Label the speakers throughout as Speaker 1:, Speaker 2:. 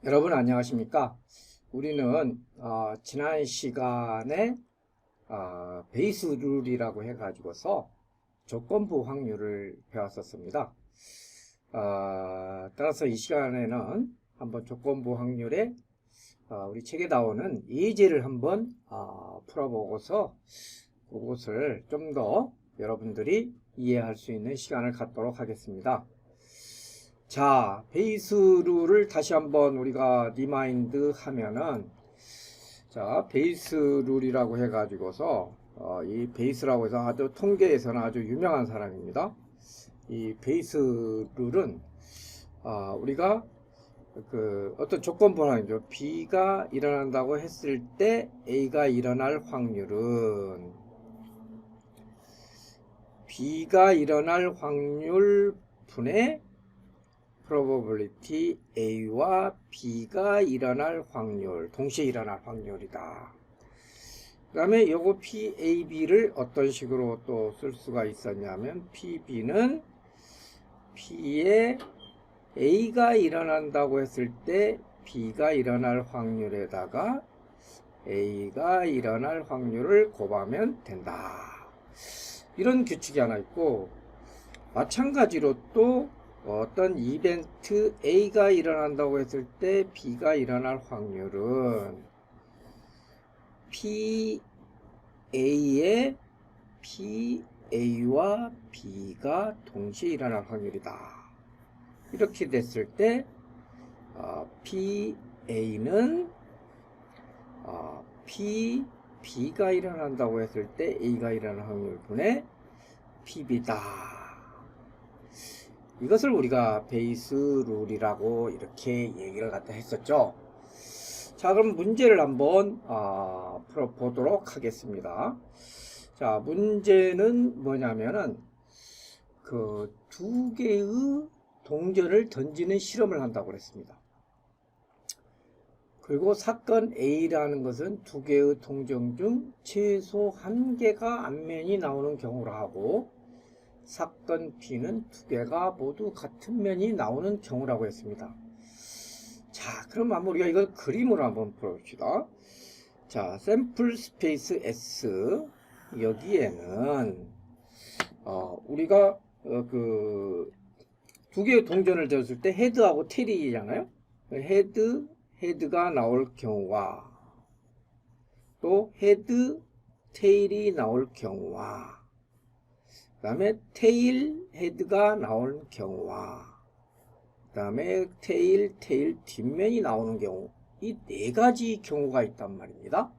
Speaker 1: 여러분 안녕하십니까? 우리는 지난 시간에 베이스 룰이라고 해가지고서 조건부 확률을 배웠었습니다. 따라서 이 시간에는 한번 조건부 확률에 우리 책에 나오는 예제를 한번 풀어보고서 그것을 좀 더 여러분들이 이해할 수 있는 시간을 갖도록 하겠습니다. 자, 베이스 룰을 다시 한번 우리가 리마인드 하면은, 자, 베이스 룰이라고 해가지고서, 이 베이스라고 해서 아주 통계에서는 아주 유명한 사람입니다. 이 베이스 룰은, 우리가 어떤 조건부 하나죠. B가 일어난다고 했을 때 A가 일어날 확률은, B가 일어날 확률 분의 probability A와 B가 일어날 확률, 동시에 일어날 확률이다. 그 다음에 요거 PAB를 어떤 식으로 또 쓸 수가 있었냐면 PB는 P에 A가 일어난다고 했을 때 B가 일어날 확률에다가 A가 일어날 확률을 곱하면 된다. 이런 규칙이 하나 있고, 마찬가지로 또 어떤 이벤트 A가 일어난다고 했을 때 B가 일어날 확률은 PA의 PA와 B가 동시에 일어날 확률이다. 이렇게 됐을 때 PA는 B가 일어난다고 했을 때 A가 일어날 확률 분의 PB다. 이것을 우리가 베이스 룰이라고 이렇게 얘기를 갖다 했었죠. 자, 그럼 문제를 한번 풀어보도록 하겠습니다. 자, 문제는 뭐냐면은 두 개의 동전을 던지는 실험을 한다고 그랬습니다. 그리고 사건 A라는 것은 두 개의 동전 중 최소 한 개가 앞면이 나오는 경우라 하고, 사건 B는 두 개가 모두 같은 면이 나오는 경우라고 했습니다. 자, 그럼 한번 우리가 이걸 그림으로 한번 풀어봅시다. 자, 샘플 스페이스 S, 여기에는 우리가 두 개의 동전을 졌을 때 헤드하고 테일이잖아요. 헤드가 나올 경우와 또 헤드, 테일이 나올 경우와 그 다음에 테일, 헤드가 나오는 경우와 그 다음에 테일 뒷면이 나오는 경우, 이 네 가지 경우가 있단 말입니다.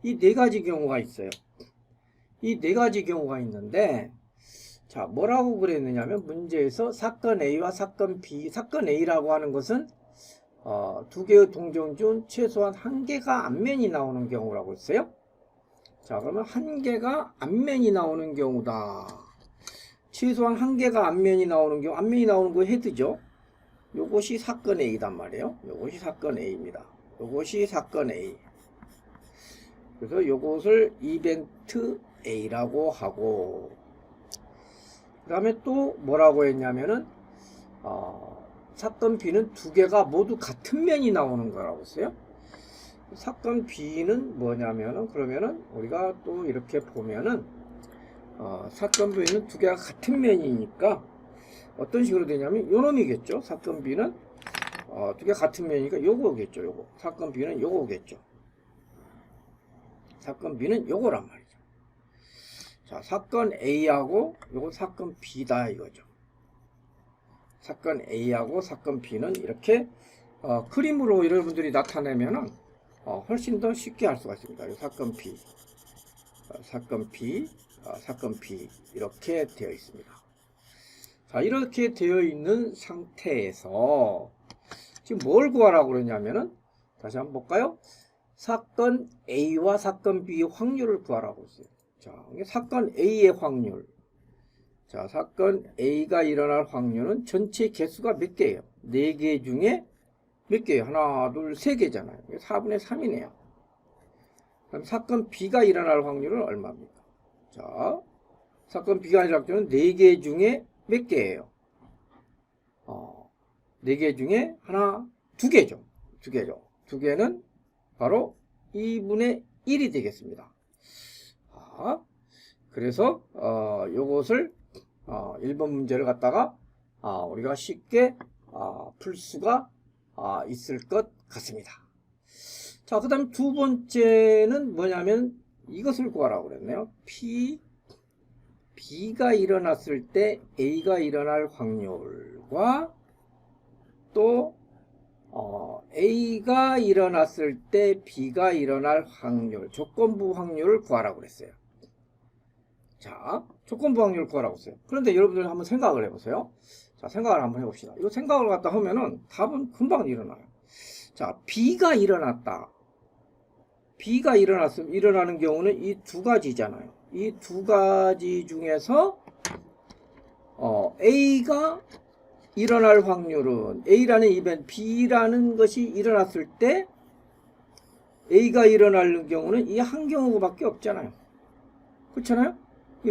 Speaker 1: 이 네 가지 경우가 있어요. 이 네 가지 경우가 있는데, 자, 뭐라고 그랬느냐면 문제에서 사건 A와 사건 B, 사건 A라고 하는 것은 두 개의 동전 중 최소한 한 개가 앞면이 나오는 경우라고 했어요. 자, 그러면 한 개가 앞면이 나오는 경우다. 최소한 한 개가 앞면이 나오는 경우, 앞면이 나오는 거 헤드죠. 요것이 사건 A단 말이에요. 요것이 사건 A입니다. 요것이 사건 A. 그래서 요것을 이벤트 A라고 하고, 그 다음에 또 뭐라고 했냐면은 사건 B는 두 개가 모두 같은 면이 나오는 거라고 했어요. 사건 B는 뭐냐면은 그러면은 우리가 또 이렇게 보면은 사건 B는 두 개가 같은 면이니까 어떤 식으로 되냐면 요 놈이겠죠. 사건 B는 두 개 같은 면이니까 요거겠죠. 요거 사건 B는 요거겠죠. 사건 B는 요거란 말이죠. 자, 사건 A하고 요거 사건 B다 이거죠. 사건 A하고 사건 B는 이렇게 그림으로 여러분들이 나타내면은 훨씬 더 쉽게 할 수가 있습니다. 사건 B, 사건 B, 사건 B 이렇게 되어 있습니다. 자, 이렇게 되어 있는 상태에서 지금 뭘 구하라고 그러냐면은 다시 한번 볼까요? 사건 A와 사건 B의 확률을 구하라고 했어요. 자, 사건 A의 확률. 자, 사건 A가 일어날 확률은 전체 개수가 몇 개예요? 4개 중에 몇 개예요? 하나, 둘, 3개잖아요. 4분의 3이네요. 그럼 사건 B가 일어날 확률은 얼마입니까? 자, 사건 B가 일어날 확률은 4개 중에 몇 개예요? 4개 중에 하나, 2개죠. 2개죠. 2개는 바로 2분의 1이 되겠습니다. 그래서 요것을 1번 문제를 갖다가 우리가 쉽게 풀 수가 있을 것 같습니다. 자, 그 다음 두 번째는 뭐냐면 이것을 구하라고 그랬네요. B가 일어났을 때 A가 일어날 확률과 또 A가 일어났을 때 B가 일어날 확률, 조건부 확률을 구하라고 그랬어요. 자, 조건부 확률을 구하라고 했어요. 그런데 여러분들 한번 생각을 해보세요. 자, 생각을 한번 해봅시다. 이거 생각을 갖다 하면은 답은 금방 일어나요. 자, B가 일어났다. B가 일어나는 경우는 이 두 가지잖아요. 이 두 가지 중에서 A가 일어날 확률은 A라는 이벤트, B라는 것이 일어났을 때 A가 일어나는 경우는 이 한 경우밖에 없잖아요. 그렇잖아요?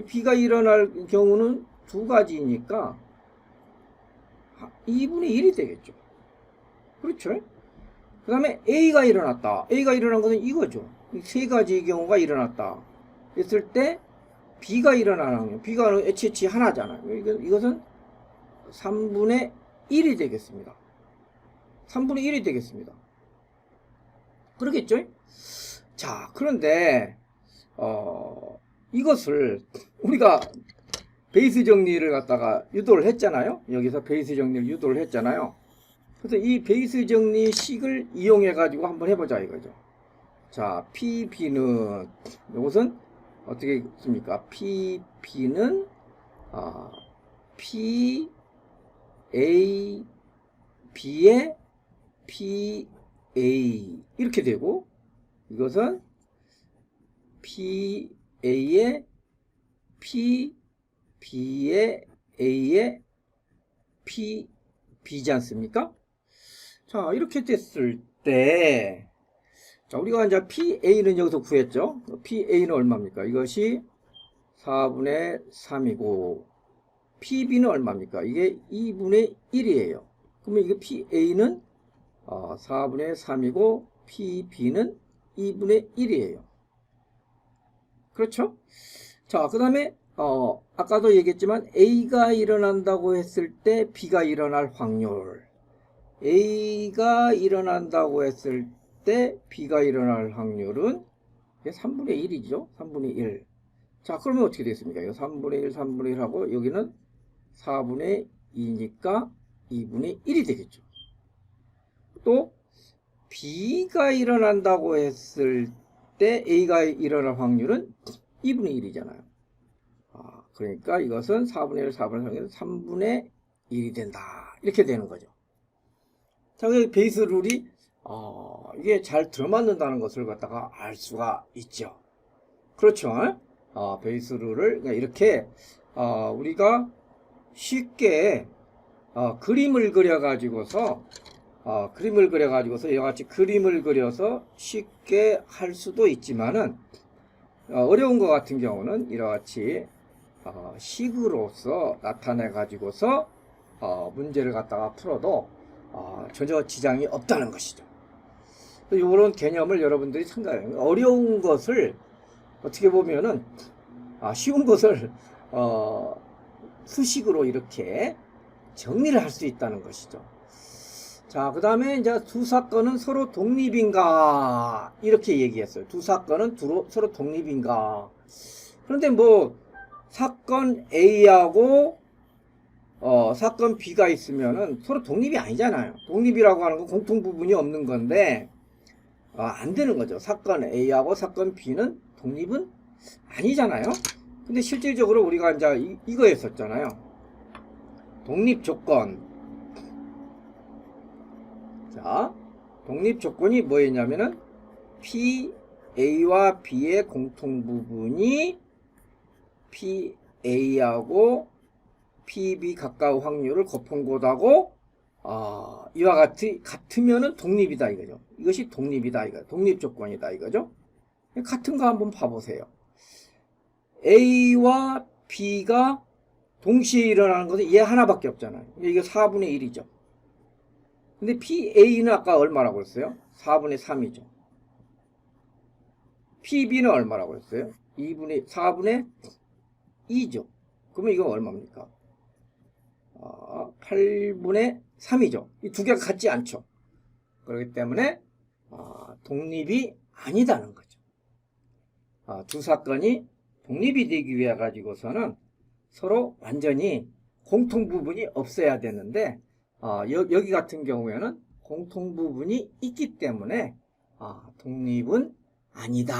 Speaker 1: B가 일어날 경우는 두 가지니까 2분의 1이 되겠죠. 그렇죠? 그 다음에 A가 일어났다. A가 일어난 것은 이거죠. 세 가지 경우가 일어났다. 했을 때 B가 일어나는 확률. B가 HH 하나잖아요. 이것은 3분의 1이 되겠습니다. 3분의 1이 되겠습니다. 그러겠죠? 자, 그런데 이것을 우리가 베이스 정리를 갖다가 유도를 했잖아요. 여기서 베이스 정리를 유도를 했잖아요. 그래서 이 베이스 정리식을 이용해 가지고 한번 해보자 이거죠. 자, PB는 이것은 어떻게 있습니까? PB는 P A B의 PA 이렇게 되고 이것은 PA의 P B의 A의 P B지 않습니까? 자, 이렇게 됐을 때 자, 우리가 이제 PA는 여기서 구했죠. PA는 얼마입니까? 이것이 4분의 3이고 PB는 얼마입니까? 이게 2분의 1이에요. 그러면 이게 PA는 4분의 3이고 PB는 2분의 1이에요. 그렇죠? 자, 그 다음에 아까도 얘기했지만 A가 일어난다고 했을 때 B가 일어날 확률, A가 일어난다고 했을 때 B가 일어날 확률은 3분의 1이죠. 3분의 1. 자, 그러면 어떻게 되겠습니까? 이거 3분의 1, 3분의 1 하고 여기는 4분의 2니까 2분의 1이 되겠죠. 또 B가 일어난다고 했을 때 A가 일어날 확률은 2분의 1이잖아요. 그러니까 이것은 4분의 1, 4분의 1, 3분의 1이 된다. 이렇게 되는 거죠. 자, 베이스 룰이 이게 잘 들어맞는다는 것을 갖다가 알 수가 있죠. 그렇죠. 베이스 룰을 이렇게 우리가 쉽게 그림을 그려 가지고서 이와 같이 그림을 그려서 쉽게 할 수도 있지만은 어려운 것 같은 경우는 이와 같이 식으로서 나타내 가지고서 문제를 갖다가 풀어도 전혀 지장이 없다는 것이죠. 이런 개념을 여러분들이 상당히 어려운 것을 어떻게 보면은 쉬운 것을 수식으로 이렇게 정리를 할 수 있다는 것이죠. 자, 그 다음에 이제 두 사건은 서로 독립인가 이렇게 얘기했어요. 두 사건은 서로 독립인가. 그런데 뭐 사건 A하고 사건 B가 있으면은 서로 독립이 아니잖아요. 독립이라고 하는 건 공통 부분이 없는 건데 안 되는 거죠. 사건 A하고 사건 B는 독립은 아니잖아요. 근데 실질적으로 우리가 이제 이거 했었잖아요. 독립 조건. 자, 독립 조건이 뭐였냐면은 P, A와 B의 공통 부분이 PA하고 PB 가까운 확률을 거품고하고 이와 같으면은 독립이다 이거죠. 이것이 독립이다 이거. 독립 조건이다 이거죠. 같은 거 한번 봐보세요. A와 B가 동시에 일어나는 것은 얘 하나밖에 없잖아요. 이게 4분의 1이죠. 근데 PA는 아까 얼마라고 했어요? 4분의 3이죠. PB는 얼마라고 했어요? 4분의 2죠. 그러면 이건 얼마입니까? 8분의 3이죠. 이 두 개가 같지 않죠. 그렇기 때문에 독립이 아니다는 거죠. 두 사건이 독립이 되기 위해 가지고서는 서로 완전히 공통 부분이 없어야 되는데 여기 같은 경우에는 공통 부분이 있기 때문에 독립은 아니다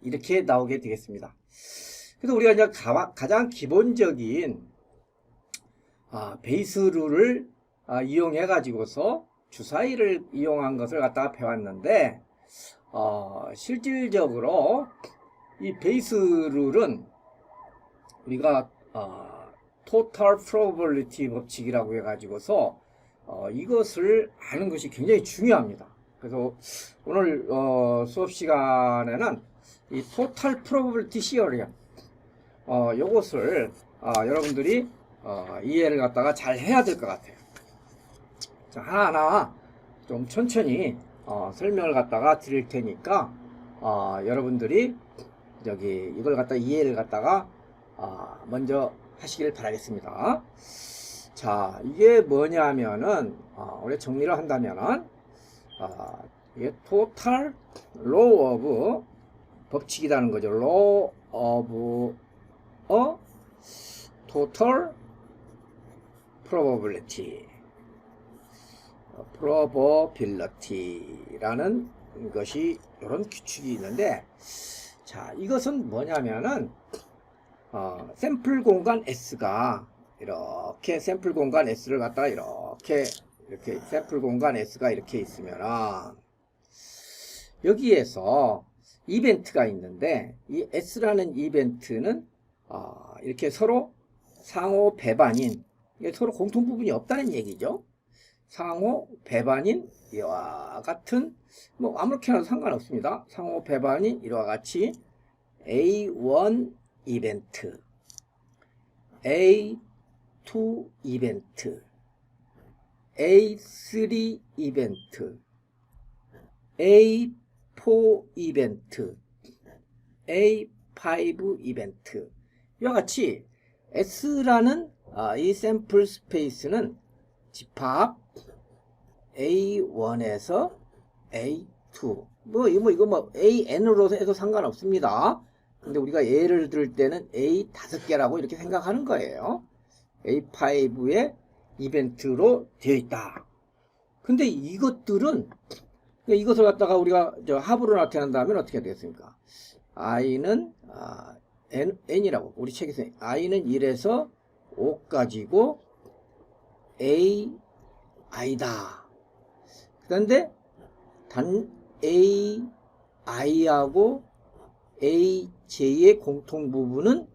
Speaker 1: 이렇게 나오게 되겠습니다. 그래서 우리가 이제 가장 기본적인 베이스 룰을 이용해 가지고서 주사위를 이용한 것을 갖다가 배웠는데 실질적으로 이 베이스 룰은 우리가 total probability 법칙이라고 해 가지고서 이것을 아는 것이 굉장히 중요합니다. 그래서 오늘 수업 시간에는 이 total probability theorem 요것을 여러분들이 이해를 갖다가 잘 해야 될 것 같아요. 자, 하나하나 좀 천천히 설명을 갖다가 드릴 테니까 여러분들이 이걸 갖다가 이해를 갖다가 먼저 하시길 바라겠습니다. 자, 이게 뭐냐면은 우리 정리를 한다면은 이게 total law of 법칙이라는 거죠. law of total probability라는 것이 이런 규칙이 있는데, 자, 이것은 뭐냐면은 샘플 공간 S가 이렇게 샘플 공간 S를 갖다가 이렇게 샘플 공간 S가 이렇게 있으면은 여기에서 이벤트가 있는데 이 S라는 이벤트는 이렇게 서로 상호 배반인, 서로 공통 부분이 없다는 얘기죠. 상호 배반인 이와 같은 뭐 아무렇게나 상관없습니다. 상호 배반인 이와 같이 A1 이벤트, A2 이벤트, A3 이벤트, A4 이벤트, A5 이벤트 이와 같이 S라는 이 샘플 스페이스는 집합 A1에서 A2 이거 AN으로 해도 상관없습니다. 근데 우리가 예를 들 때는 A 5개라고 이렇게 생각하는 거예요. A5의 이벤트로 되어 있다. 근데 이것들은 이것을 갖다가 우리가 합으로 나타낸다면 어떻게 되겠습니까? I는 N이라고 우리 책에서 I는 1에서 5까지고 A I다. 그런데 단 A I하고 A J의 공통 부분은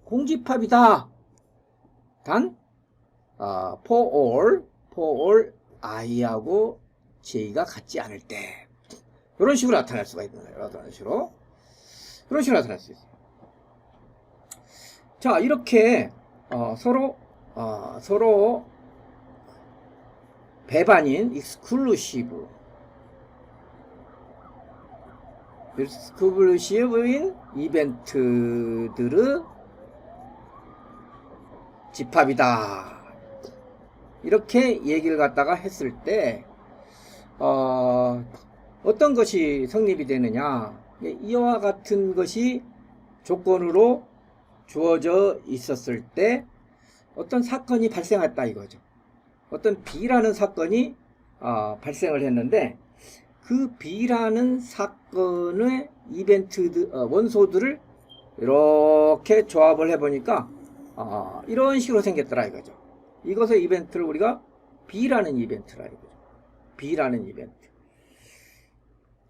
Speaker 1: 공집합이다. 단 for all I하고 J가 같지 않을 때 이런 식으로 나타낼 수가 있는 거예요. 이런 식으로 나타낼 수 있어요. 자, 이렇게 서로 배반인 익스클루시브인 이벤트들의 집합이다. 이렇게 얘기를 갖다가 했을 때 어떤 것이 성립이 되느냐, 이와 같은 것이 조건으로 주어져 있었을 때 어떤 사건이 발생했다 이거죠. 어떤 B라는 사건이 발생을 했는데 그 B라는 사건의 이벤트 원소들을 이렇게 조합을 해보니까 이런 식으로 생겼더라 이거죠. 이것의 이벤트를 우리가 B라는 이벤트라 이거죠. B라는 이벤트.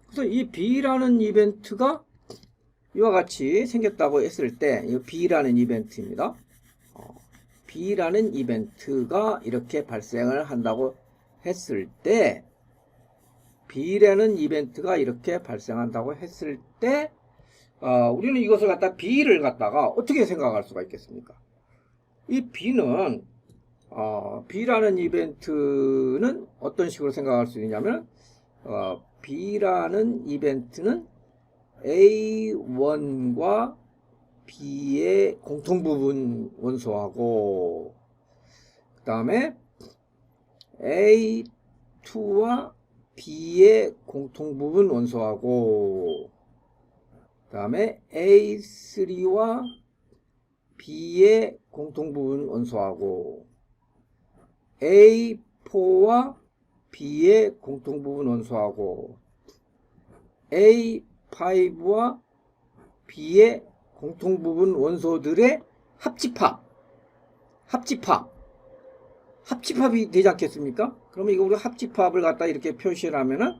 Speaker 1: 그래서 이 B라는 이벤트가 이와 같이 생겼다고 했을 때, 이 B라는 이벤트입니다. B라는 이벤트가 이렇게 발생을 한다고 했을 때, B라는 이벤트가 이렇게 발생한다고 했을 때, 우리는 이것을 갖다 B를 갖다가 어떻게 생각할 수가 있겠습니까? 이 B는, B라는 이벤트는 어떤 식으로 생각할 수 있냐면, B라는 이벤트는 A1과 B의 공통부분 원소하고 그 다음에 A2와 B의 공통부분 원소하고 그 다음에 A3와 B의 공통부분 원소하고 A4와 B의 공통부분 원소하고 A5와 B의 공통부분 원소들의 합집합이 되지 않겠습니까? 그러면 이거 우리 합집합을 갖다 이렇게 표시를 하면은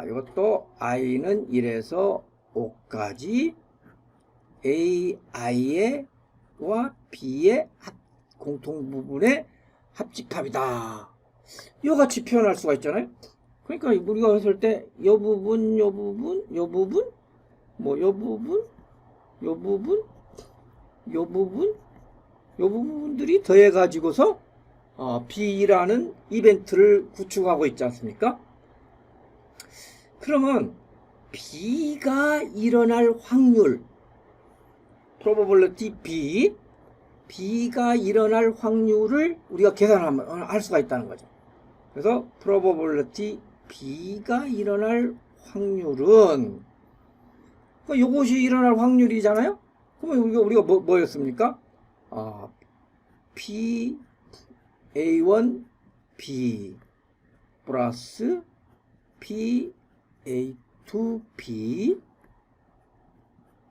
Speaker 1: 이것도 i는 1에서 5까지 ai와 b의 공통부분의 합집합이다. 이와 같이 표현할 수가 있잖아요. 그러니까 우리가 했을 때 요 부분, 요 부분, 요 부분, 뭐 요 부분, 요 부분, 요 부분, 요 부분들이 더해 가지고서 B라는 이벤트를 구축하고 있지 않습니까? 그러면 B가 일어날 확률, probability B, B가 일어날 확률을 우리가 계산하면 할 수가 있다는 거죠. 그래서 probability B가 일어날 확률은 이것이 일어날 확률이잖아요. 그러면 우리가 뭐였습니까? P A1 B 플러스 P A2 B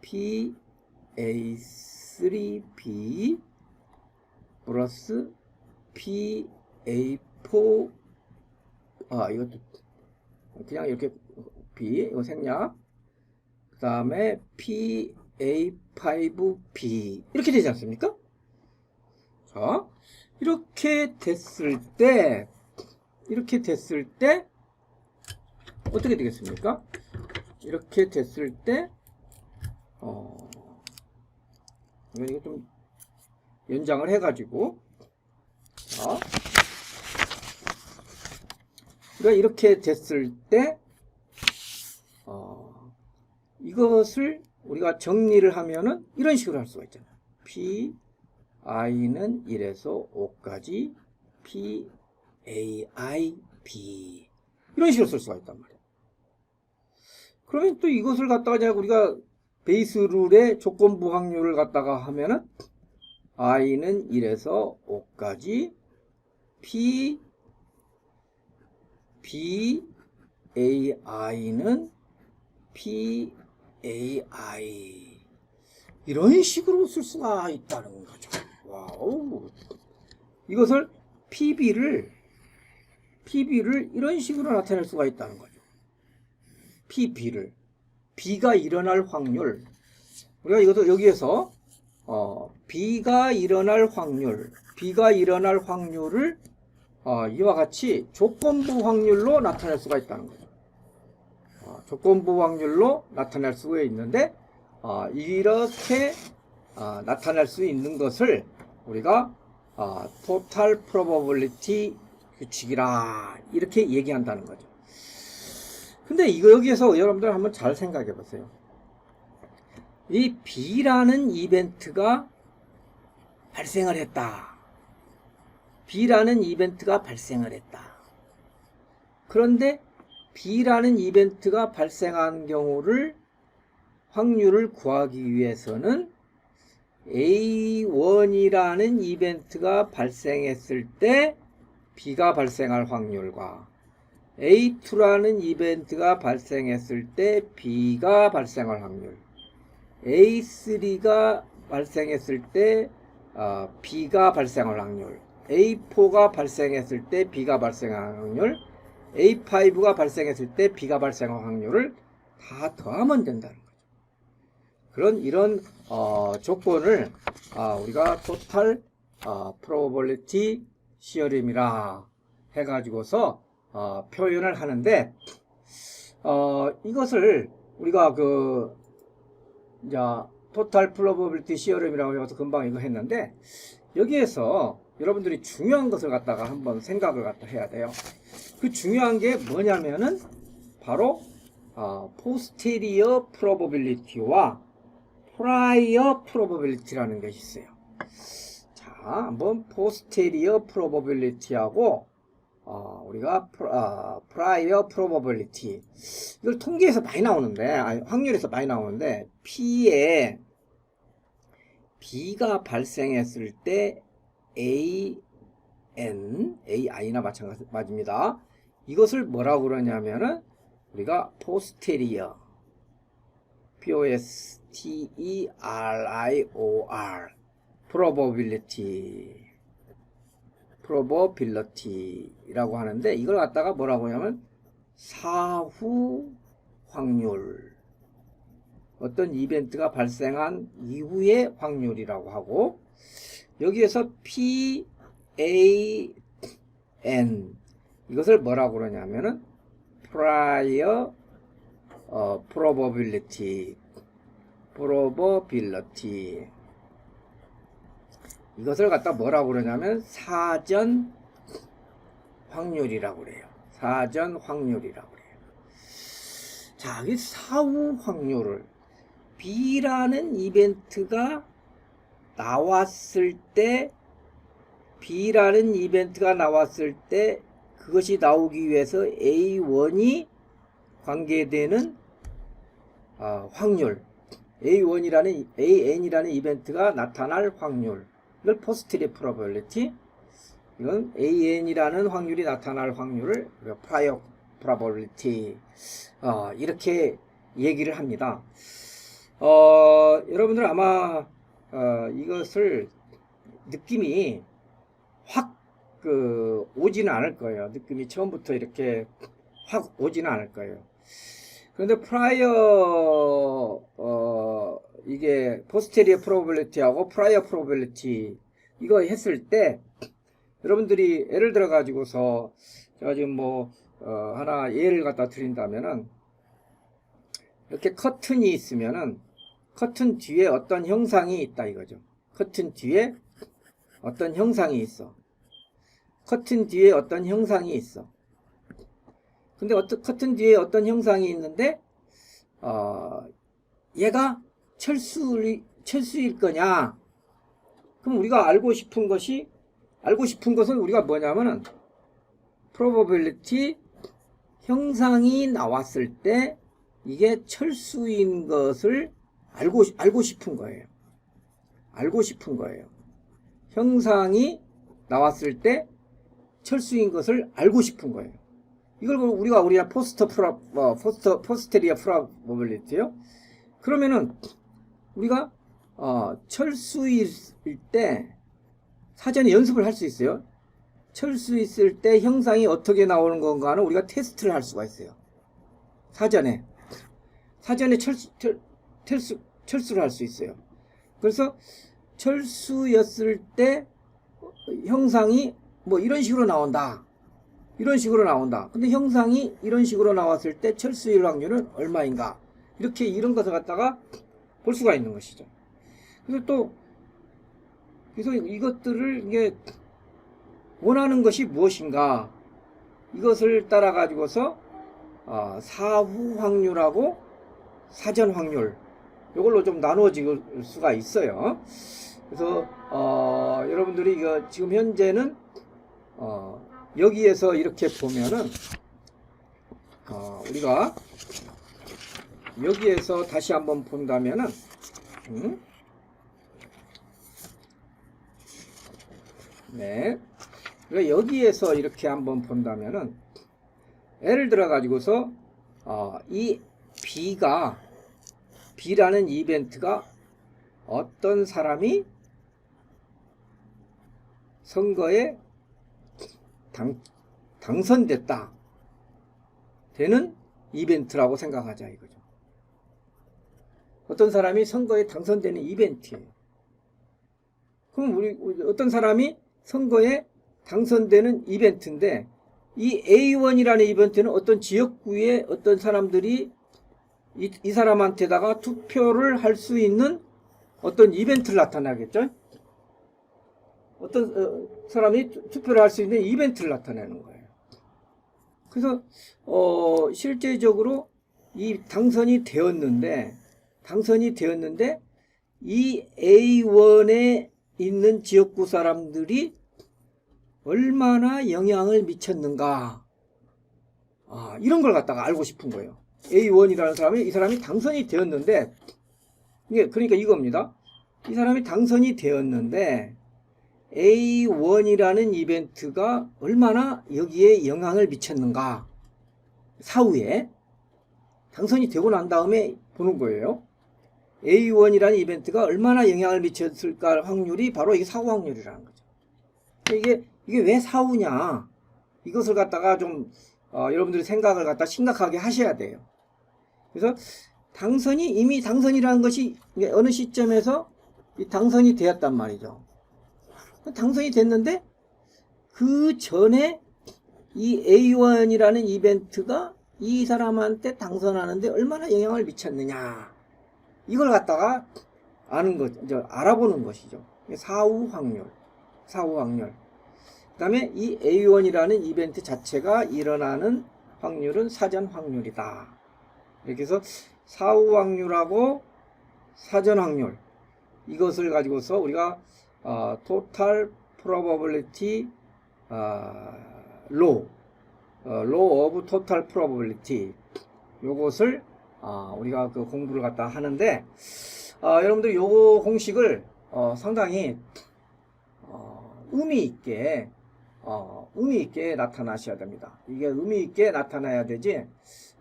Speaker 1: P A3 B 플러스 P A4 이것도 그냥 이렇게 B 이거 생략 그 다음에 PA5B 이렇게 되지 않습니까? 자, 이렇게 됐을 때 어떻게 되겠습니까? 이렇게 됐을 때 이거 좀 연장을 해가지고 그러니까 이렇게 됐을 때 이것을 우리가 정리를 하면은 이런 식으로 할 수가 있잖아요. P i는 1에서 5까지 P A I B 이런 식으로 쓸 수가 있단 말이에요. 그러면 또 이것을 갖다가 우리가 베이스 룰의 조건부 확률을 갖다가 하면은 i는 1에서 5까지 P B A I는 P A I 이런 식으로 쓸 수가 있다는 거죠. 와우. 이것을 PB를 이런 식으로 나타낼 수가 있다는 거죠. PB를 B가 일어날 확률 우리가 이것도 여기에서 B가 일어날 확률을 이와 같이 조건부 확률로 나타낼 수가 있다는 거죠. 조건부 확률로 나타낼 수가 있는데 이렇게 나타낼 수 있는 것을 우리가 total probability 규칙이라 이렇게 얘기한다는 거죠. 근데 여기에서 여러분들 한번 잘 생각해 보세요. 이 B라는 이벤트가 발생을 했다. B라는 이벤트가 발생을 했다. 그런데 B라는 이벤트가 발생한 경우를 확률을 구하기 위해서는 A1이라는 이벤트가 발생했을 때 B가 발생할 확률과 A2라는 이벤트가 발생했을 때 B가 발생할 확률, A3가 발생했을 때 B가 발생할 확률, A4가 발생했을 때 B가 발생할 확률, A5가 발생했을 때 B가 발생할 확률을 다 더하면 된다는 거죠. 그런 이런 조건을 우리가 total probability theorem이라 해가지고서 표현을 하는데 이것을 우리가 이제 total probability theorem이라고 해서 금방 이거 했는데 여기에서 여러분들이 중요한 것을 갖다가 한번 생각을 갖다 해야 돼요. 그 중요한 게 뭐냐면은 바로 posterior probability와 prior probability라는 것이 있어요. 자, 한번 posterior probability하고 우리가 prior probability 이걸 통계에서 많이 나오는데 확률에서 많이 나오는데 P에 B가 발생했을 때 AI나 마찬가지입니다. 이것을 뭐라고 그러냐면은 우리가 posterior POSTERIOR probability라고 하는데 이걸 갖다가 뭐라고 하냐면 사후 확률, 어떤 이벤트가 발생한 이후의 확률이라고 하고, 여기에서 PAN 이것을 뭐라고 그러냐면은 prior probability 이것을 갖다 뭐라고 그러냐면 사전 확률이라고 그래요. 사전 확률이라고 그래요. 자, 이 사후 확률을 B라는 이벤트가 나왔을 때 그것이 나오기 위해서 A1이 관계되는 확률, AN이라는 이벤트가 나타날 확률, 이걸 posterior probability, 이건 AN이라는 확률이 나타날 확률을 prior probability 이렇게 얘기를 합니다. 여러분들 아마 이것을 느낌이 확 오지는 않을 거예요. 느낌이 처음부터 이렇게 확 오지는 않을 거예요. 그런데 prior 이게 posterior probability하고 prior probability 이거 했을 때 여러분들이 예를 들어 가지고서 제가 지금 하나 예를 갖다 드린다면은 이렇게 커튼이 있으면은 커튼 뒤에 어떤 형상이 있다 이거죠. 커튼 뒤에 어떤 형상이 있어. 커튼 뒤에 어떤 형상이 있어. 근데 커튼 뒤에 어떤 형상이 있는데 얘가 철수일 거냐? 그럼 우리가 알고 싶은 것은 우리가 뭐냐면은 probability 형상이 나왔을 때 이게 철수인 것을 알고 싶은 거예요. 알고 싶은 거예요. 형상이 나왔을 때 철수인 것을 알고 싶은 거예요. 이걸 우리가 posterior probability요. 그러면은 우리가 철수일 때 사전에 연습을 할 수 있어요. 철수 있을 때 형상이 어떻게 나오는 건가는 우리가 테스트를 할 수가 있어요. 사전에 철수를 할 수 있어요. 그래서 철수였을 때 형상이 이런 식으로 나온다. 근데 형상이 이런 식으로 나왔을 때 철수일 확률은 얼마인가? 이런 것을 갖다가 볼 수가 있는 것이죠. 그래서 이것들을 이게 원하는 것이 무엇인가 이것을 따라 가지고서 사후 확률하고 사전 확률 이걸로 좀 나누어질 수가 있어요. 그래서 여러분들이 이거 지금 현재는 여기에서 이렇게 보면은 우리가 여기에서 다시 한번 본다면은 네. 그러니까 여기에서 이렇게 한번 본다면은 예를 들어 가지고서 이 B라는 이벤트가 어떤 사람이 선거에 당선됐다 되는 이벤트라고 생각하자 이거죠. 어떤 사람이 선거에 당선되는 이벤트예요. 그럼 우리 어떤 사람이 선거에 당선되는 이벤트인데 이 A1이라는 이벤트는 어떤 지역구에 어떤 사람들이 이 사람한테다가 투표를 할 수 있는 어떤 이벤트를 나타내겠죠. 어떤 사람이 투표를 할 수 있는 이벤트를 나타내는 거예요. 그래서 실제적으로 이 당선이 되었는데 이 A1에 있는 지역구 사람들이 얼마나 영향을 미쳤는가 이런 걸 갖다가 알고 싶은 거예요. A1이라는 이 사람이 당선이 되었는데 그러니까 이겁니다. 이 사람이 당선이 되었는데 A1이라는 이벤트가 얼마나 여기에 영향을 미쳤는가 사후에 당선이 되고 난 다음에 보는 거예요. A1이라는 이벤트가 얼마나 영향을 미쳤을까 확률이 바로 이게 사후 확률이라는 거죠. 이게 왜 사후냐 이것을 갖다가 좀 여러분들이 생각을 갖다 심각하게 하셔야 돼요. 그래서 이미 당선이라는 것이 어느 시점에서 당선이 되었단 말이죠. 당선이 됐는데 그 전에 이 A1이라는 이벤트가 이 사람한테 당선하는데 얼마나 영향을 미쳤느냐 이걸 갖다가 알아보는 것이죠. 사후 확률. 그 다음에 이 A1이라는 이벤트 자체가 일어나는 확률은 사전 확률이다. 이렇게 해서 사후 확률하고 사전 확률 이것을 가지고서 우리가 total probability law of total probability 요것을 우리가 그 공부를 갖다 하는데 여러분들 요 공식을 상당히 의미 있게 나타나셔야 됩니다. 이게 의미 있게 나타나야 되지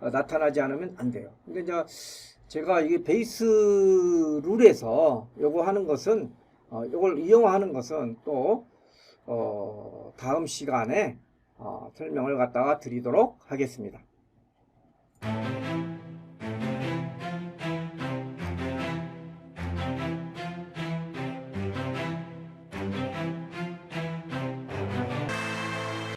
Speaker 1: 나타나지 않으면 안 돼요. 근데 이제 제가 이게 베이스 룰에서 요거 하는 것은 요걸 이용하는 것은 또 다음 시간에 설명을 갖다가 드리도록 하겠습니다.